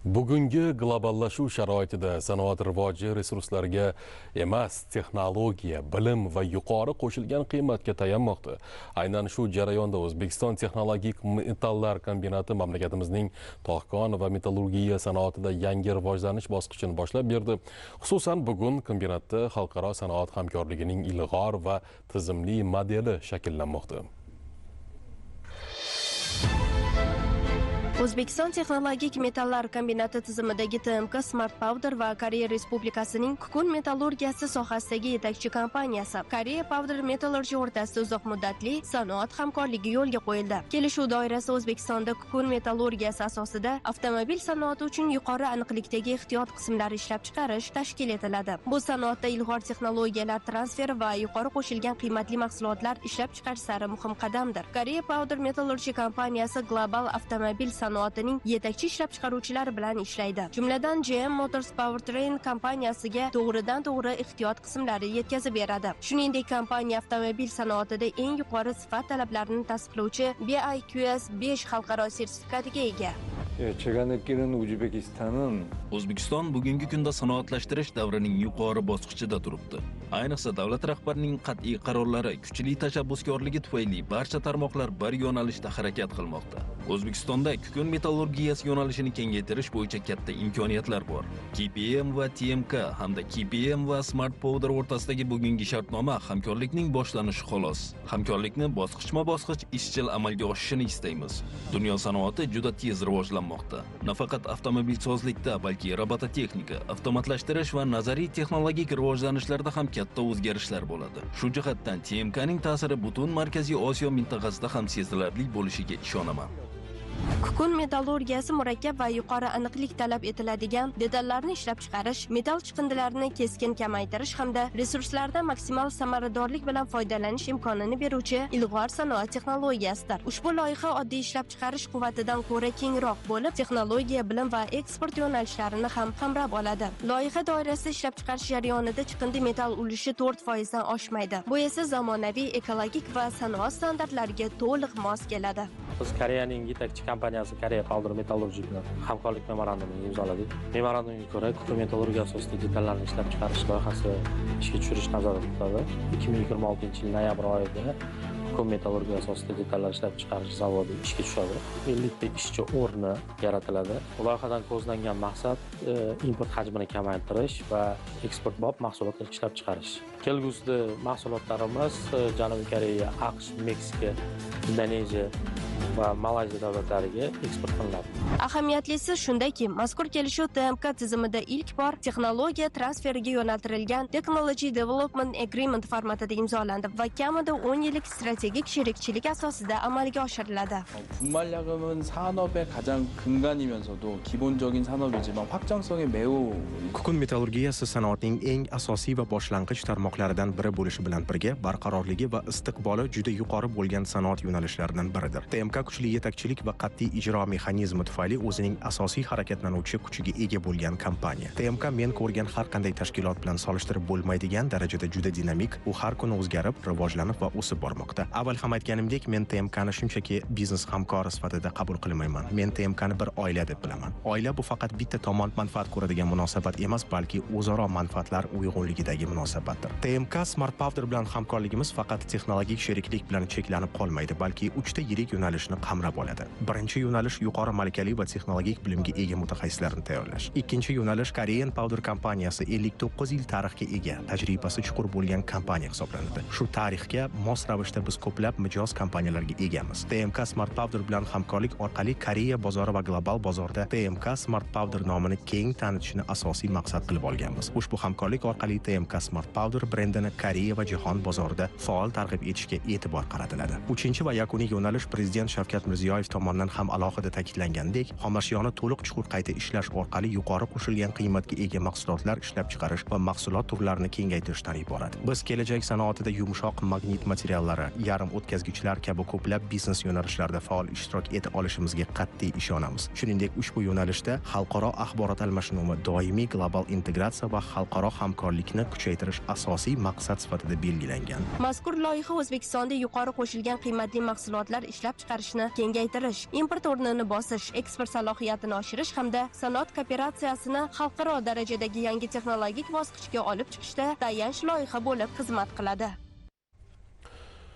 Bugungi globallashuv sharoitida sanoat rivoji resurslarga emas, texnologiya, bilim va yuqori qo'shilgan qiymatga tayanmoqda. Aynan shu jarayonda O'zbekiston texnologik metallar kombinati mamlakatimizning tog' va metallurgiya sanoatida yangi rivojlanish bosqichini boshlab berdi. Xususan, bugun kombinatda xalqaro sanoat hamkorligining ilg'or va tizimli modeli shakllanmoqda. O'zbekiston texnologik metallar kombinati tizimidagi TMK Smart Powder va Koreya Respublikasining kukun metallurgiyasi sohasidagi yetakchi kompaniyasi Koreya Powder Metallurgy o'rtasida uzoq muddatli sanoat hamkorligi yo'lga qo'yildi. Kelishuv doirasida O'zbekistonda kukun metallurgiyasi asosida avtomobil sanoati uchun yuqori aniqlikdagi ehtiyot qismlari ishlab chiqarish tashkil etiladi. Bu sanoatda ilg'or texnologiyalar transferi va yuqori qo'shilgan qiymatli mahsulotlar ishlab chiqarish sari muhim qadamdir. Koreya Powder Metallurgy kompaniyasi global avtomobil sanoatining yetakchi ishlab chiqaruvchilari bilan ishlaydi. Jumladan GM Motors Powertrain kompaniyasiga to'g'ridan-to'g'ri ehtiyot qismlari yetkazib beradi. Shuningdek, kompaniya avtomobil sanoatida eng yuqori sifat talablarini tasdiqlovchi BIQS 5 xalqaro sertifikatiga ega. 제가 느끼는 우즈베키스탄은 O'zbekiston bugungi kunda sanoatlashtirish davrining yuqori bosqichida turibdi. Ayniqsa davlat rahbarining qat'iy qarorlari, kuchli tashabbuskorligi tufayli barcha tarmoqlar bir yo'nalishda harakat qilmoqda. O'zbekistonda kukun metallurgiyasi yo'nalishini kengaytirish bo'yicha katta imkoniyatlar bor. KPM va TMK hamda KPM va Smart Powder o'rtasidagi bugungi shartnoma hamkorlikning boshlanishi xolos. Hamkorlikni bosqichma-bosqich izchil amalga oshishini istaymiz. Dunyo sanoati juda tez rivojlanmoqda. Nafaqat avtomobilsozlikda, balki robototexnika, avtomatlashtirish va nazariy texnologik rivojlanishlarda ham katta o'zgarishlar bo'ladi. Shu jihatdan TMKning ta'siri butun Markaziy Osiyo mintaqasida ham sezilarli bo'lishiga ishonaman. Kukun metallurgiyasi murakkab va yuqori aniqlik talab etiladigan detallarni ishlab chiqarish, metall chiqindilarini keskin kamaytirish hamda resurslardan maksimal samaradorlik bilan foydalanish imkonini beruvchi ilg'or sanoat texnologiyasidir. Ushbu loyiha oddiy ishlab chiqarish quvvatidan ko'ra kengroq bo'lib, texnologiya, bilim va eksport yo'nalishlarini ham qamrab oladi. Loyiha doirasida ishlab chiqarish jarayonida chiqindi metall ulushi 4% dan oshmaydi. Bu esa zamonaviy ekologik va sanoat standartlariga to'liq mos keladi. Biz Koreyaning yetakchi kompaniyasi Koreya Powder Metallurgy bilan hamkorlik memorandumini imzoladik. Memorandumga ko'ra, kukun metallurgiya asosida detallarni ishlab chiqarish loyihasi ishga tushirish nazarda tutiladi. 2026-yil noyabr oyida kukun metallurgiya asosida detallar ishlab chiqarish zavodi ishga tushadi. 50 ta ishchi o'rni yaratiladi. Loyihadan ko'zlangan maqsad import hajmini kamaytirish va eksportbop mahsulotlar ishlab chiqarish. Kelgusida mahsulotlarimiz Janubiy Koreya, AQSh, Meksika, Indoneziya va Malayziya davlatlariga eksport qilinadi. Ahamiyatli shundaki, mazkur kelishuv TMK tizimida ilk bor texnologiya transferiga yo'naltirilgan Technology Development Agreement formatida imzolandi va kamida 10 yillik strategik sherikchilik asosida amalga oshiriladi. 분말야금은 산업의 가장 근간이면서도 기본적인 산업이지만 확장성에 매우 Kukun metallurgiyasi sanoatning eng asosiy va boshlang'ich tarmoqlaridan biri bo'lishi bilan birga barqarorligi va istiqboli juda yuqori bo'lgan sanoat yo'nalishlaridan biridir. TMK kuchli yetakchilik va qat'iy ijro mexanizmi tufayli o'zining asosiy harakatlanuvchi kuchiga ega bo'lgan kompaniya. TMK men ko'rgan har qanday tashkilot bilan solishtirib bo'lmaydigan darajada juda dinamik, u har kuni o'zgarib, rivojlanib va o'sib bormoqda. Avval ham aytganimdek, men TMKni shunchaki biznes hamkori sifatida qabul qilmayman. Men TMKni bir oila deb bilaman. Oila bu faqat bitta tomon manfaat ko'radigan munosabat emas, balki o'zaro manfaatlar uyg'unligidagi munosabatdir. TMK Smart Powder bilan hamkorligimiz faqat texnologik sheriklik bilan cheklanib qolmaydi, balki 3 ta yirik yo'nalishni qamrab oladi. Birinchi yo'nalish yuqori malakali va texnologik bilimga ega mutaxassislarni tayyorlash. Ikkinchi yo'nalish Korean Powder kompaniyasi 59 yil tarixga ega, tajribasi chuqur bo'lgan kompaniya hisoblanadi. Shu tarixga mos ravishda biz ko'plab mijoz kompaniyalarga egamiz. TMK Smart Powder bilan hamkorlik orqali Koreya bozori va global bozorda TMK Smart Powder nomini keng tanitishni asosiy maqsad qilib olganmiz. Ushbu hamkorlik orqali TMK Smart Powder brendini Koreya va jahon bozorida faol targ'ib etishga e'tibor qaratiladi. Uchinchi va yakuniy yo'nalish Prezident Shavkat Mirziyoyev tomonidan ham alohida ta'kidlangandek, xomashyoni to'liq chuqur qayta ishlash orqali yuqori qo'shilgan qiymatga ega mahsulotlar ishlab chiqarish va mahsulot turlarini kengaytirishdan iborat. Biz kelajak sanoatida yumshoq magnit materiallari, yarim o'tkazgichlar kabi ko'plab biznes yo'nalishlarida faol ishtirok eta olishimizga qat'iy ishonamiz. Shuningdek, ushbu yo'nalishda xalqaro axborot almashinuvi, doimiy global integratsiya va xalqaro hamkorlikni kuchaytirish asosiy maqsad sifatida belgilangan. Mazkur loyiha O'zbekistonda yuqori qo'shilgan qiymatli mahsulotlar ishlab chiqarishni kengaytirish, import o'rnini bosish, eksport salohiyatini oshirish hamda sanoat kooperatsiyasini xalqaro darajadagi yangi texnologik bosqichga olib chiqishda tayanch loyiha bo'lib xizmat qiladi.